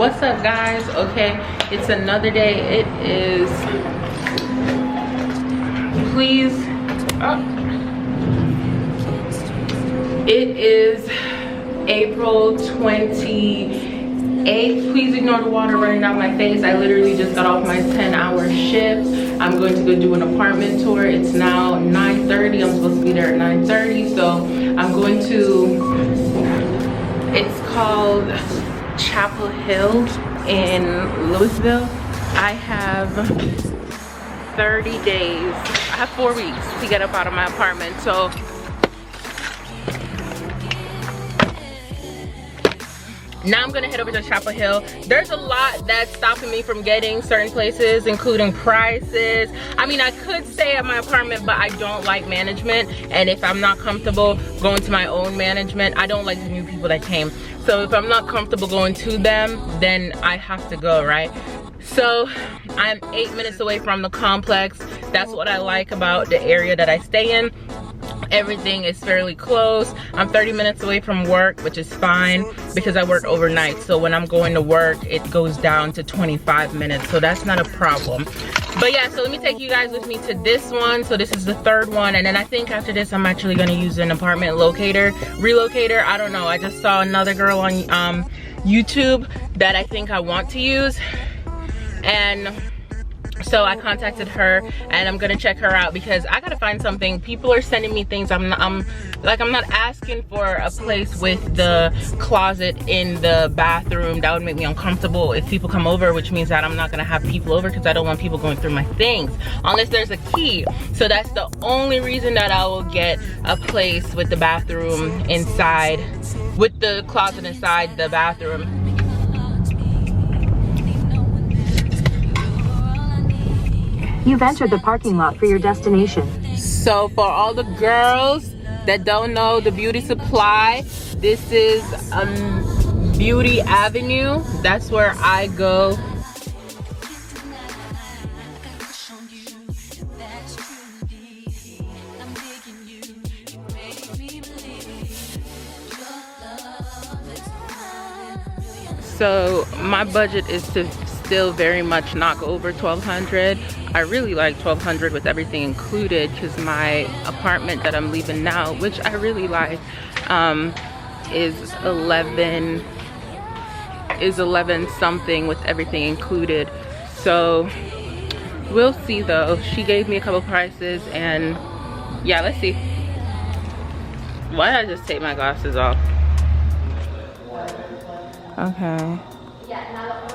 What's up, guys? Okay, it's another day. It is, please, it is April 28th. Please ignore the water running down my face. I literally just got off my 10-hour shift. I'm going to go do an apartment tour. It's now 9:30. I'm supposed to be there at 9:30, so I'm going to, it's called Chapel Hill in Lewisville. I have 30 days, I have 4 weeks to get up out of my apartment. So now I'm gonna head over to Chapel Hill. There's a lot that's stopping me from getting certain places, including prices. I mean, I could stay at my apartment, but I don't like management. And if I'm not comfortable going to my own management, I don't like the new people that came. So if I'm not comfortable going to them, then I have to go, right? So I'm 8 minutes away from the complex. That's what I like about the area that I stay in. Everything is fairly close. I'm 30 minutes away from work, which is fine because I work overnight. So when I'm going to work, it goes down to 25 minutes. So that's not a problem. But yeah, so let me take you guys with me to this one. So this is the third one. And then I think after this, I'm actually gonna use an apartment relocator. I don't know. I just saw another girl on YouTube that I think I want to use. And so I contacted her and I'm gonna check her out because I gotta find something. People are sending me things. I'm not asking for a place with the closet in the bathroom. That would make me uncomfortable if people come over, which means that I'm not gonna have people over because I don't want people going through my things unless there's a key. So that's the only reason that I will get a place with the bathroom inside, with the closet inside the bathroom. You've entered the parking lot for your destination. So for all the girls that don't know the beauty supply, this is Beauty Avenue. That's where I go. So my budget is to still very much knock over $1,200. I really like $1,200 with everything included because my apartment that I'm leaving now, which I really like, is 11 something with everything included. So we'll see though. She gave me a couple prices and yeah, let's see. Why did I just take my glasses off? Okay.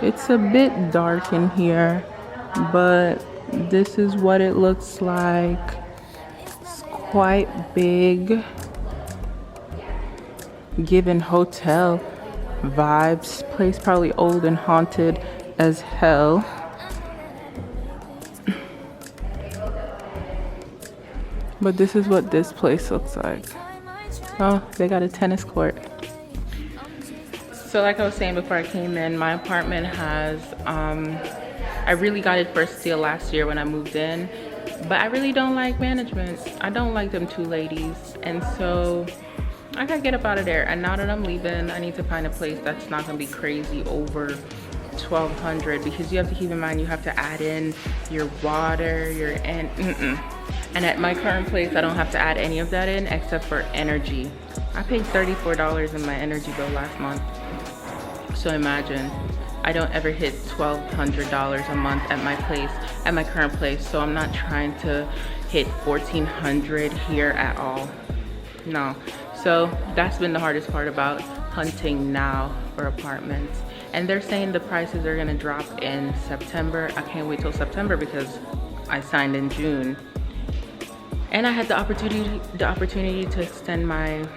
It's a bit dark in here, but this is what it looks like. It's quite big, giving hotel vibes. Place probably old and haunted as hell. But this is what this place looks like. Oh, they got a tennis court. So like I was saying before I came in, my apartment has, I really got it for a steal last year when I moved in, but I really don't like management. I don't like them two ladies. And so I gotta get up out of there. And now that I'm leaving, I need to find a place that's not gonna be crazy over $1,200 because you have to keep in mind, you have to add in your water, and at my current place, I don't have to add any of that in except for energy. I paid $34 in my energy bill last month. So imagine, I don't ever hit $1,200 a month at my place, at my current place. So I'm not trying to hit $1,400 here at all. No. So that's been the hardest part about hunting now for apartments. And they're saying the prices are gonna drop in September. I can't wait till September because I signed in June. And I had the opportunity to extend my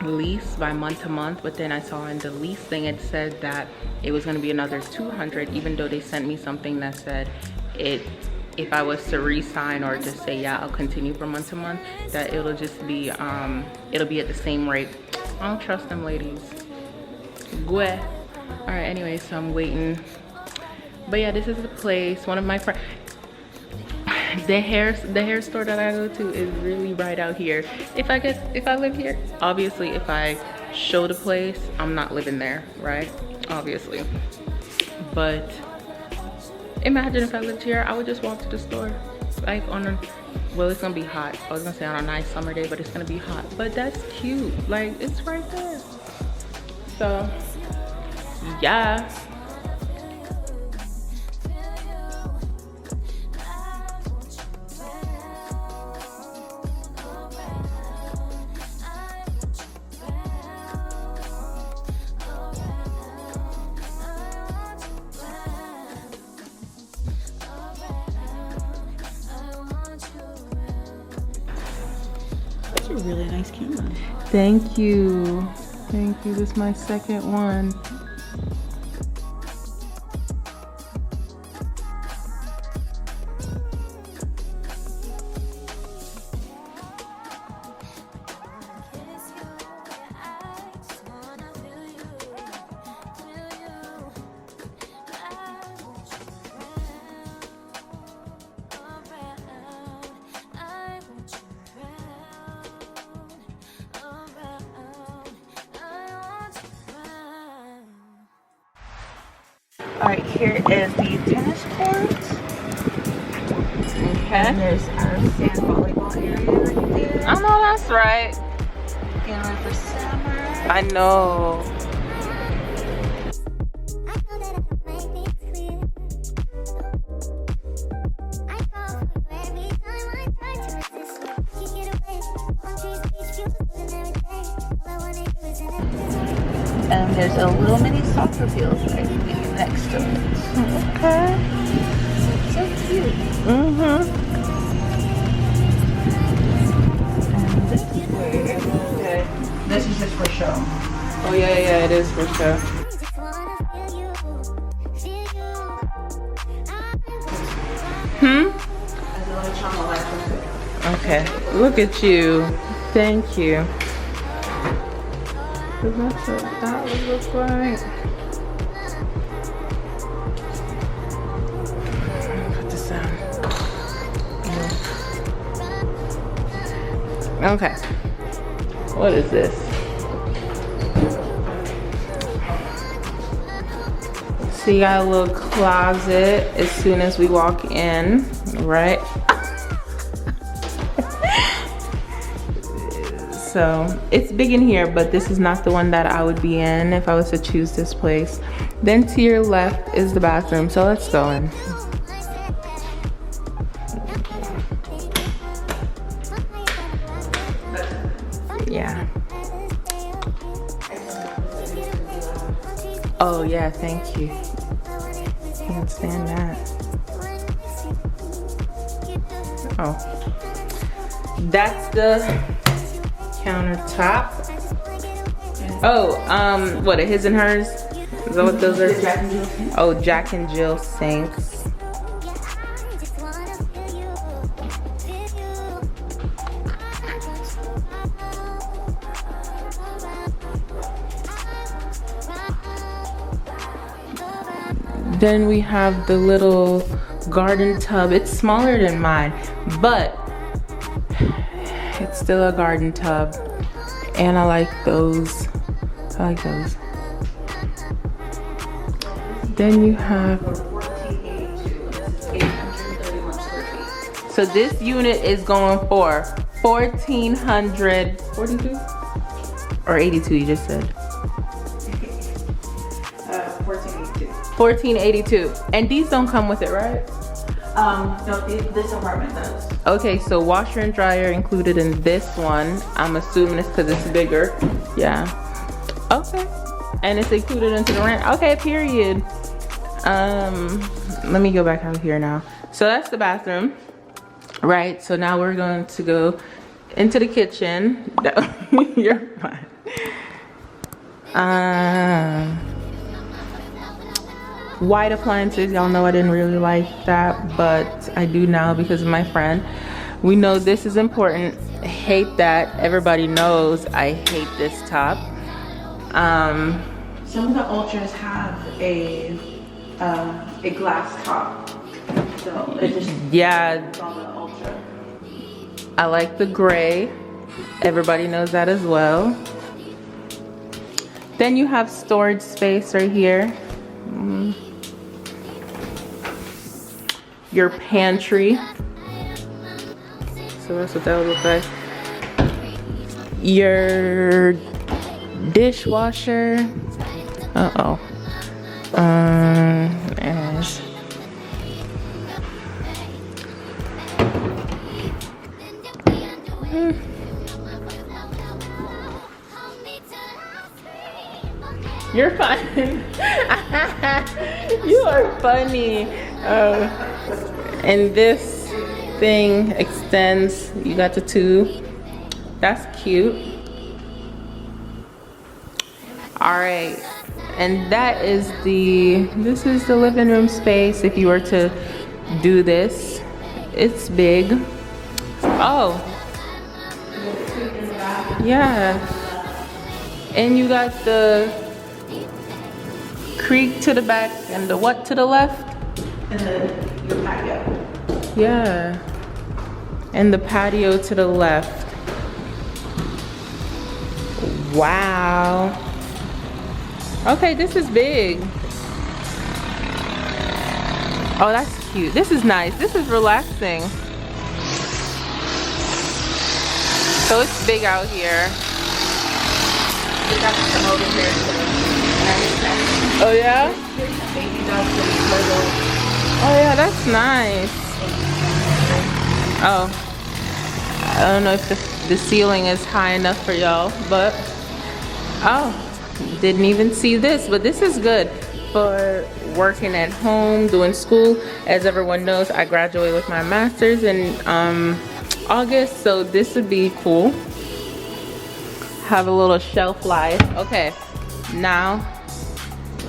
lease by month to month, but then I saw in the lease thing it said that it was going to be another $200, even though they sent me something that said if I was to re-sign or just say yeah I'll continue from month to month, that it'll just be it'll be at the same rate. I don't trust them ladies. All right, anyway, so I'm waiting. But yeah, this is the place. One of my friends, the hair store that I go to is really right out here. If I live here, obviously if I show the place, I'm not living there, right? Obviously. But imagine if I lived here, I would just walk to the store. Like on a, well, it's gonna be hot. I was gonna say on a nice summer day, but it's gonna be hot. But that's cute. Like, it's right there. So, yeah. That's a really nice camera. Thank you. Thank you. This is my second one. Alright, here is the tennis court. Okay. And there's our sand volleyball area right there. I know that's right. Getting ready for summer. I know. And there's a little mini soccer field right next to it. Okay. So cute. Mm-hmm. And this is where, okay, this is just for show. Oh yeah, yeah, it is for sure. As a little channel light. Okay. Look at you. Thank you. So that's what that would look like. Put this down. Okay. What is this? So you got a little closet as soon as we walk in, right? So it's big in here, but this is not the one that I would be in if I was to choose this place. Then to your left is the bathroom, so let's go in. Yeah. Oh yeah, thank you. Can't stand that. Oh. That's the countertop. Oh, what, a his and hers? Is that what those are? Jack and Jill sinks. Oh, Jack and Jill sinks. Then we have the little garden tub. It's smaller than mine, but it's still a garden tub. And I like those. I like those. Then you have, 1482. This is 831 square feet. so this unit is going for 1,442 or 82, you just said. 1482. 1,482. And these don't come with it, right? No, this apartment does. Okay, so washer and dryer included in this one. I'm assuming it's because it's bigger. Yeah. Okay. And it's included into the rent. Okay, period. Let me go back out here now. So that's the bathroom, right? So now we're going to go into the kitchen. You're fine. White appliances, y'all know I didn't really like that, but I do now because of my friend. We know this is important. Hate that. Everybody knows I hate this top. Some of the Ultras have a glass top, so it just Yeah, it's on the Ultra. I like the gray. Everybody knows that as well. Then you have storage space right here. your pantry. So that's what that would look like. Your dishwasher. Uh-oh. There's You're fine. You are funny. And this thing extends. You got the tube. That's cute. All right. And this is the living room space. If you were to do this, it's big. Oh. Yeah. And you got the creek to the back and the what to the left? And then your patio. Yeah. And the patio to the left. Wow. Okay, this is big. Oh, that's cute. This is nice. This is relaxing. So it's big out here. We got to come over here. Oh yeah? Here's a baby dog for the turtle. Oh yeah, that's nice. Oh. I don't know if the ceiling is high enough for y'all, but oh, didn't even see this, but this is good for working at home, doing school. As everyone knows, I graduated with my master's in August, so this would be cool. Have a little shelf life. Okay, now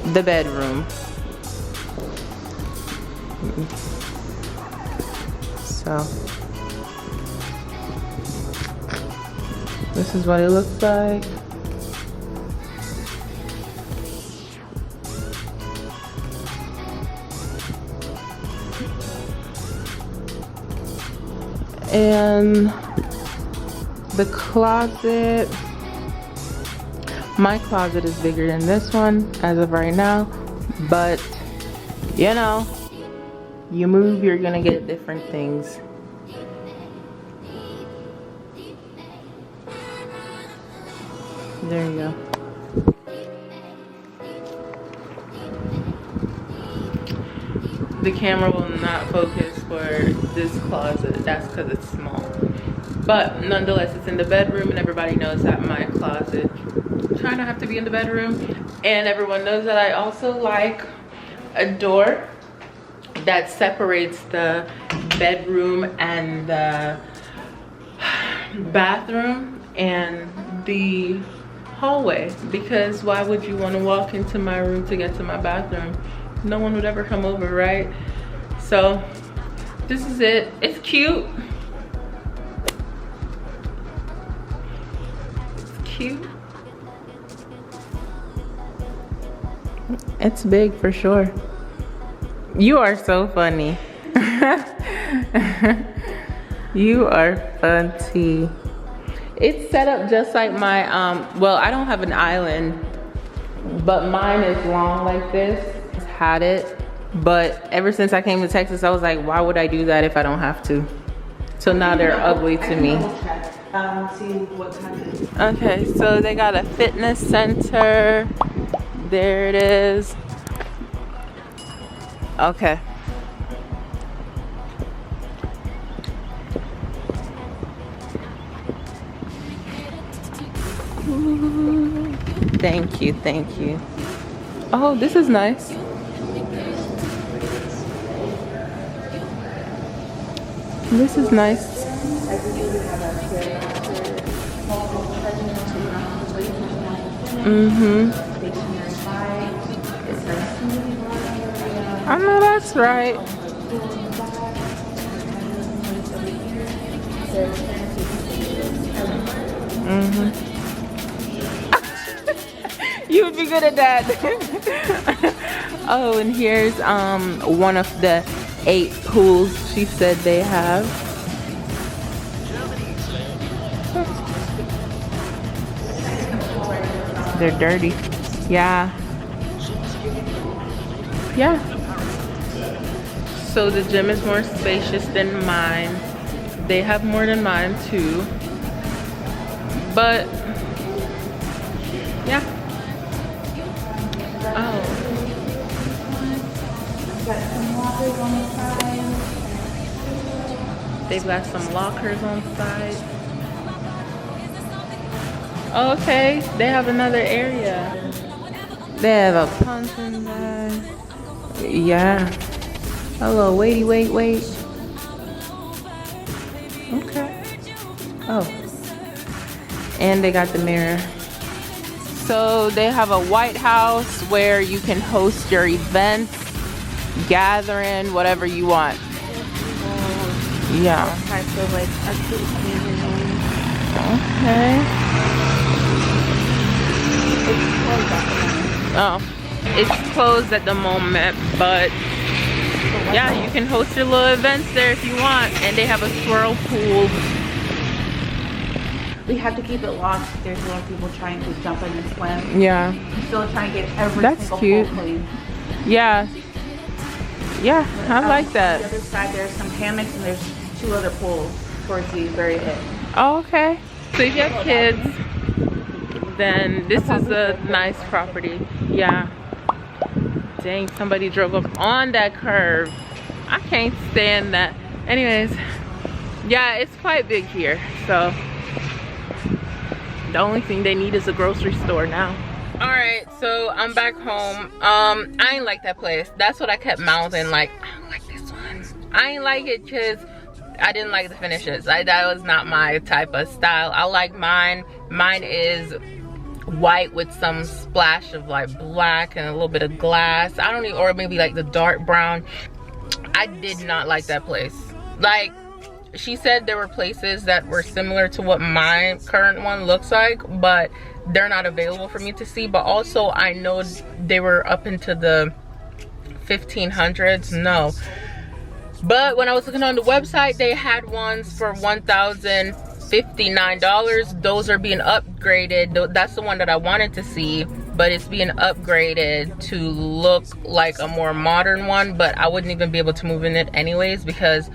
the bedroom. So this is what it looks like. And the closet, my closet is bigger than this one as of right now, but you know, you move, you're gonna get different things. There you go. The camera will not focus for this closet. That's because it's small. But nonetheless, it's in the bedroom, and everybody knows that my closet try not have to be in the bedroom. And everyone knows that I also like a door that separates the bedroom and the bathroom and the hallway, because why would you want to walk into my room to get to my bathroom? No one would ever come over, right? So this is it. It's cute. It's cute. It's big for sure. You are so funny. You are funny. It's set up just like my well, I don't have an island, but mine is long like this. Had it, but ever since I came to Texas, I was like, why would I do that if I don't have to? So now they're ugly to me. See what kind of... Okay, so they got a fitness center. There it is. Okay. Ooh, thank you, thank you. Oh, this is nice. This is nice. I know that's right. You would be good at that. Oh, and here's one of the 8 pools she said they have. They're dirty. Yeah. Yeah. So the gym is more spacious than mine. They have more than mine too. But yeah. Oh. They've got some lockers on the side. Oh, okay, they have another area. They have a punching bag. Yeah. Hello, wait. Okay. Oh. And they got the mirror. So they have a White House where you can host your events, gathering, whatever you want. Yeah. Types of like occasion homes. Okay. Oh, it's closed at the moment, but yeah, you can host your little events there if you want. And they have a swirl pool. We have to keep it locked. There's a lot of people trying to jump in and swim. Yeah. Still trying to get every That's single cute. pool clean. Yeah. Yeah, I like On that. the other side, there's some hammocks and there's 2 other pools towards the very end. Oh, okay. So if you have kids, then this is a nice property. Yeah. Dang, somebody drove up on that curve. I can't stand that. Anyways, yeah, it's quite big here. So the only thing they need is a grocery store now. All right, so I'm back home. I ain't like that place. That's what I kept mouthing, like, I don't like this one. I ain't like it because I didn't like the finishes. That was not my type of style. I like mine. Mine is white with some splash of like black and a little bit of glass. I don't even, or maybe like the dark brown. I did not like that place. Like, she said there were places that were similar to what my current one looks like, but they're not available for me to see. But also I know they were up into the 1500s. No, but when I was looking on the website, they had ones for $1,059. Those are being upgraded. That's the one that I wanted to see, but it's being upgraded to look like a more modern one. But I wouldn't even be able to move in it anyways, because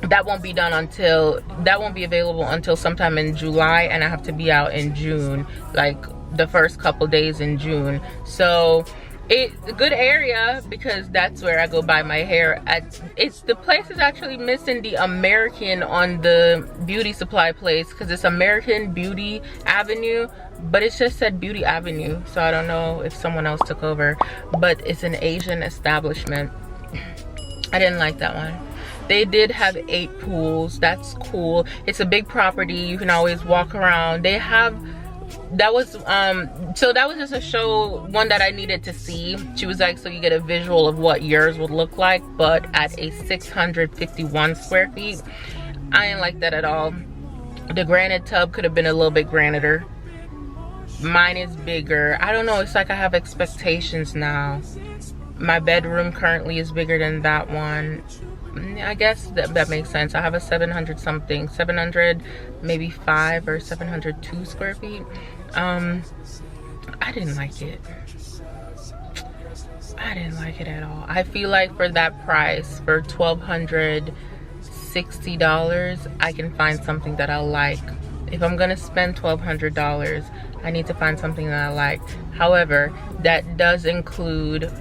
that won't be done until, that won't be available until sometime in July, and I have to be out in June, like the first couple days in June. So it's a good area because that's where I go buy my hair at. It's, the place is actually missing the American on the beauty supply place, because it's American Beauty Avenue, but it just said Beauty Avenue, so I don't know if someone else took over. But it's an Asian establishment. I didn't like that one. They did have 8 pools. That's cool. It's a big property. You can always walk around. They have, that was so that was just a show, one that I needed to see. She was like, so you get a visual of what yours would look like, but at a 651 square feet. I didn't like that at all. The granite tub could have been a little bit granitor. Mine is bigger. I don't know, it's like I have expectations now. My bedroom currently is bigger than that one. I guess that makes sense. I have a 700 something, 700 maybe 5 or 702 square feet. I didn't like it. I didn't like it at all. I feel like for that price, for $1,260, I can find something that I like. If I'm gonna spend $1,200, I need to find something that I like. However, that does include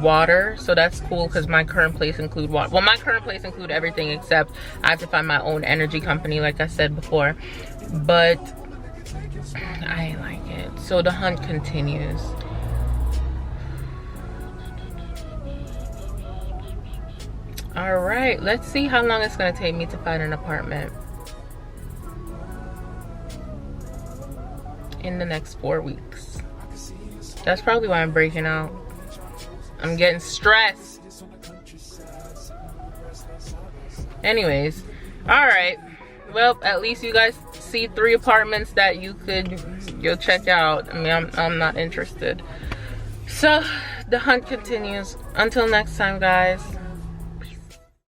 water, so that's cool, because my current place include water. Well, my current place include everything except I have to find my own energy company, like I said before. But I ain't like it. So the hunt continues. All right, let's see how long it's gonna take me to find an apartment in the next 4 weeks. That's probably why I'm breaking out. I'm getting stressed. Anyways, all right. Well, at least you guys see 3 apartments that you'll check out. I mean, I'm not interested. So the hunt continues. Until next time, guys.